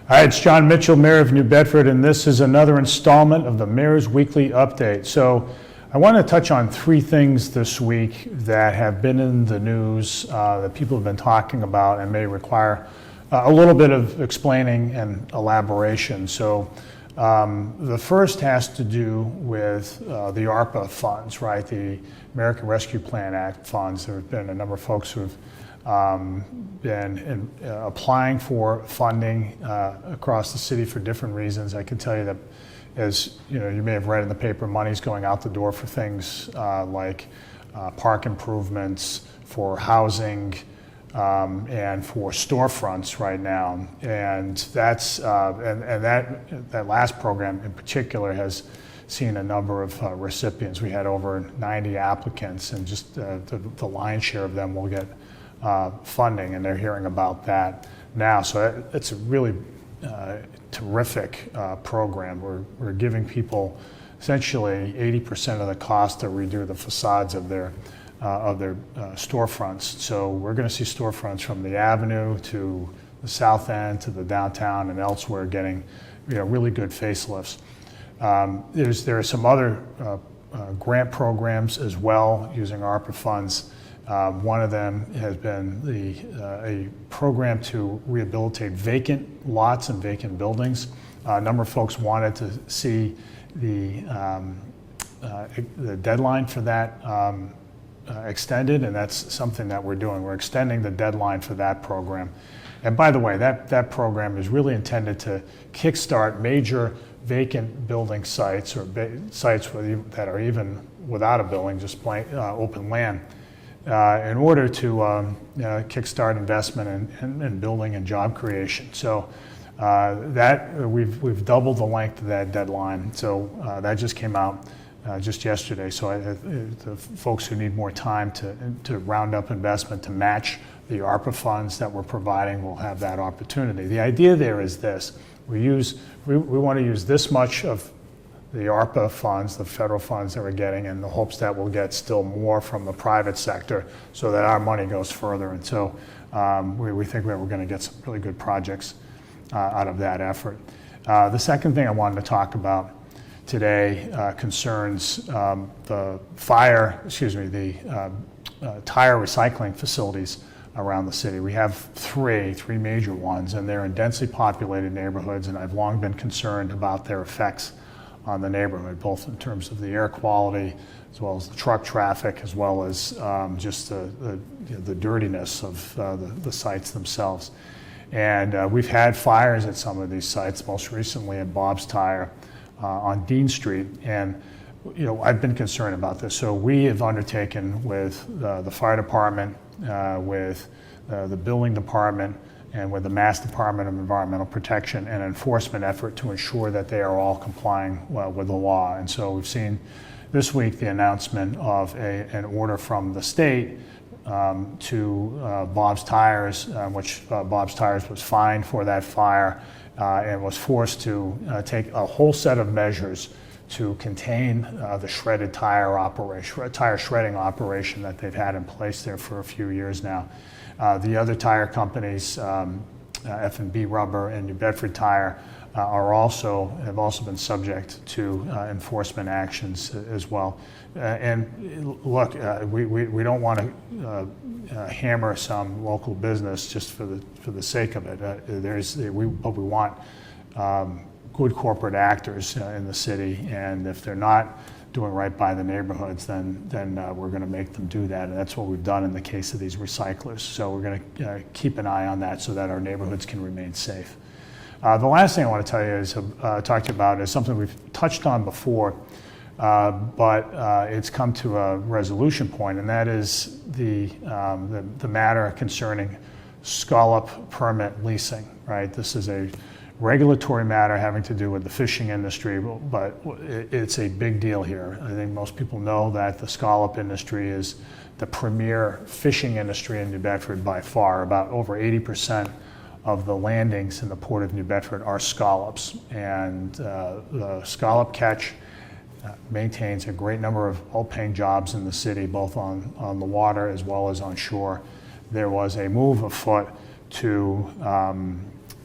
Hi, it's Jon Mitchell, Mayor of New Bedford, and this is another installment of the Mayor's Weekly Update. So I want to touch on three things this week that have been in the news that people have been talking about and may require a little bit of explaining and elaboration. So the first has to do with the ARPA funds, right? The American Rescue Plan Act funds. There have been a number of folks who have been applying for funding across the city for different reasons. I can tell you that, as you know, you may have read in the paper, money's going out the door for things like park improvements, for housing, and for storefronts right now. And that's that last program in particular has seen a number of recipients. We had over 90 applicants, and just the lion's share of them will get funding, and they're hearing about that now. So it's a really terrific program. We're giving people essentially 80% of the cost to redo the facades of their storefronts. So we're going to see storefronts from the Avenue to the South End to the downtown and elsewhere getting really good facelifts. There are some other grant programs as well using ARPA funds. One of them has been a program to rehabilitate vacant lots and vacant buildings. A number of folks wanted to see the deadline for that extended, and that's something that we're doing. We're extending the deadline for that program. And by the way, that program is really intended to kickstart major vacant building sites or sites that are even without a building, just plain open land, in order to kickstart investment in building and job creation. So that we've doubled the length of that deadline. So that just came out just yesterday. So the folks who need more time to round up investment to match the ARPA funds that we're providing will have that opportunity. The idea there is this: we want to use this much of the ARPA funds, the federal funds that we're getting, in the hopes that we'll get still more from the private sector so that our money goes further. And so we think that we're going to get some really good projects out of that effort. The second thing I wanted to talk about today concerns the tire recycling facilities around the city. We have three major ones, and they're in densely populated neighborhoods, and I've long been concerned about their effects on the neighborhood, both in terms of the air quality, as well as the truck traffic, as well as just the dirtiness of the sites themselves. And we've had fires at some of these sites, most recently at Bob's Tire on Dean Street, and I've been concerned about this. So we have undertaken with the fire department, with the building department, and with the Mass Department of Environmental Protection, an enforcement effort to ensure that they are all complying with the law. And so we've seen this week the announcement of an order from the state to Bob's Tires, which Bob's Tires was fined for that fire and was forced to take a whole set of measures to contain the shredded tire operation, tire shredding operation that they've had in place there for a few years now. The other tire companies, F&B Rubber and New Bedford Tire, have also been subject to enforcement actions as well. And look, we don't want to hammer some local business just for the sake of it. But we want good corporate actors in the city, and if they're not doing right by the neighborhoods, then we're going to make them do that, and that's what we've done in the case of these recyclers. So we're going to keep an eye on that so that our neighborhoods can remain safe. The last thing I want to tell you is talk to you about is something we've touched on before, but it's come to a resolution point, and that is the matter concerning scallop permit leasing. Right, this is a regulatory matter having to do with the fishing industry, but it's a big deal here. I think most people know that the scallop industry is the premier fishing industry in New Bedford by far. About over 80% of the landings in the Port of New Bedford are scallops, and the scallop catch maintains a great number of well-paying jobs in the city, both on the water as well as on shore. There was a move afoot to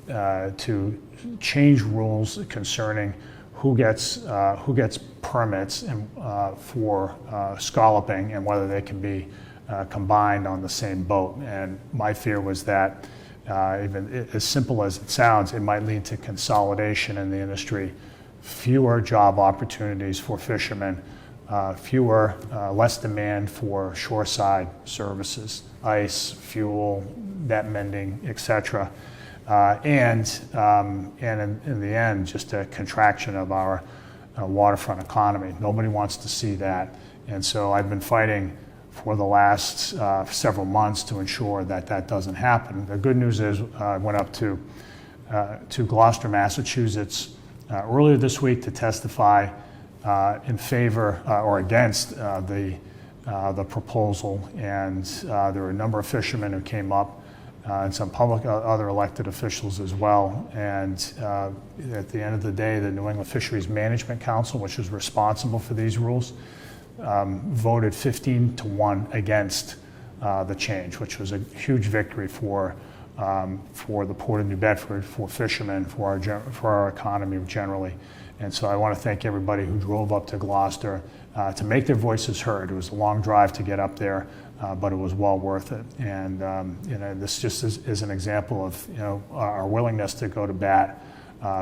to change rules concerning who gets permits and, for scalloping and whether they can be combined on the same boat. And my fear was that even as simple as it sounds, it might lead to consolidation in the industry, fewer job opportunities for fishermen, less demand for shoreside services, ice, fuel, net mending, etc. And in the end, just a contraction of our waterfront economy. Nobody wants to see that. And so I've been fighting for the last several months to ensure that that doesn't happen. The good news is I went up to Gloucester, Massachusetts earlier this week to testify in favor or against the proposal, and there were a number of fishermen who came up and some other elected officials as well. And at the end of the day, the New England Fisheries Management Council, which is responsible for these rules, voted 15-1 against the change, which was a huge victory for the Port of New Bedford, for fishermen, for our economy generally. And so I want to thank everybody who drove up to Gloucester to make their voices heard. It was a long drive to get up there, but it was well worth it. And this just is an example of our willingness to go to bat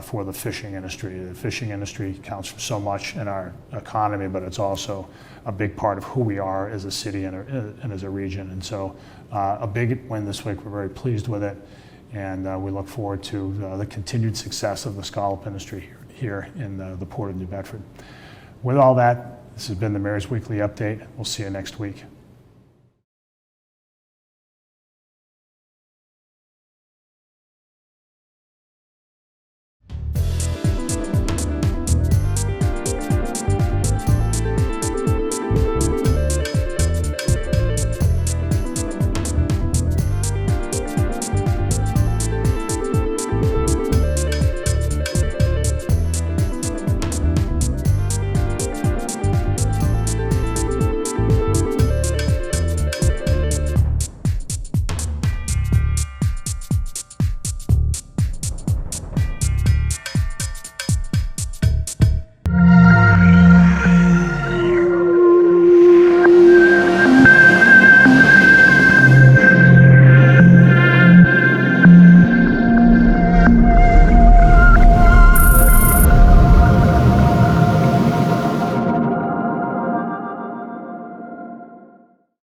for the fishing industry. The fishing industry counts for so much in our economy, but it's also a big part of who we are as a city and as a region. And so a big win this week. We're very pleased with it, and we look forward to the continued success of the scallop industry here in the Port of New Bedford. With all that, this has been the Mayor's Weekly Update. We'll see you next week.